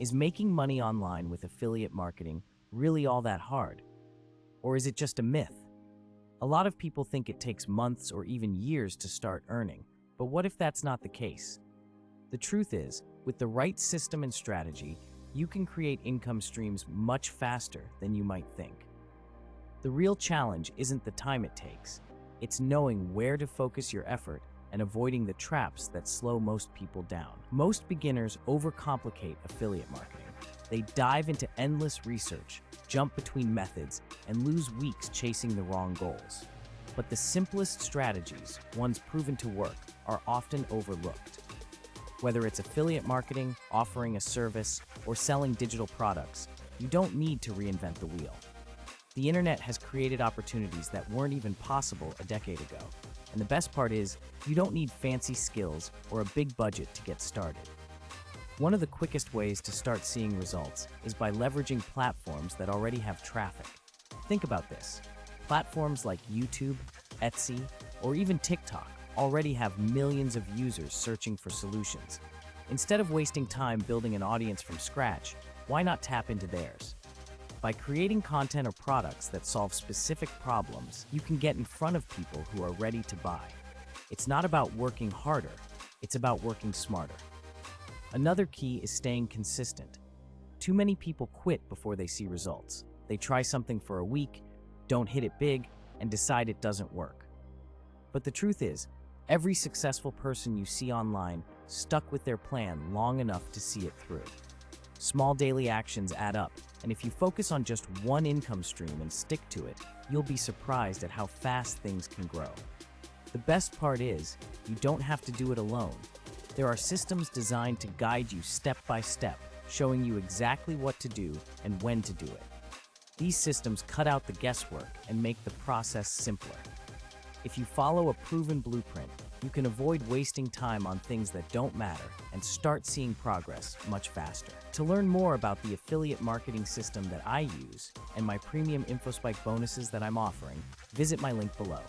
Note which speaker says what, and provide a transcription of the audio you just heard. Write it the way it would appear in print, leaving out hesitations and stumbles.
Speaker 1: Is making money online with affiliate marketing really all that hard? Or is it just a myth? A lot of people think it takes months or even years to start earning, but what if that's not the case? The truth is, with the right system and strategy, you can create income streams much faster than you might think. The real challenge isn't the time it takes, it's knowing where to focus your effort and avoiding the traps that slow most people down. Most beginners overcomplicate affiliate marketing. They dive into endless research, jump between methods, and lose weeks chasing the wrong goals. But the simplest strategies, ones proven to work, are often overlooked. Whether it's affiliate marketing, offering a service, or selling digital products, you don't need to reinvent the wheel. The internet has created opportunities that weren't even possible a decade ago. And the best part is, you don't need fancy skills or a big budget to get started. One of the quickest ways to start seeing results is by leveraging platforms that already have traffic. Think about this. Platforms like YouTube, Etsy, or even TikTok already have millions of users searching for solutions. Instead of wasting time building an audience from scratch, why not tap into theirs? By creating content or products that solve specific problems, you can get in front of people who are ready to buy. It's not about working harder, it's about working smarter. Another key is staying consistent. Too many people quit before they see results. They try something for a week, don't hit it big, and decide it doesn't work. But the truth is, every successful person you see online stuck with their plan long enough to see it through. Small daily actions add up, and if you focus on just one income stream and stick to it, you'll be surprised at how fast things can grow. The best part is, you don't have to do it alone. There are systems designed to guide you step by step, showing you exactly what to do and when to do it. These systems cut out the guesswork and make the process simpler. If you follow a proven blueprint, you can avoid wasting time on things that don't matter and start seeing progress much faster. To learn more about the affiliate marketing system that I use and my premium InfoSpike bonuses that I'm offering, visit my link below.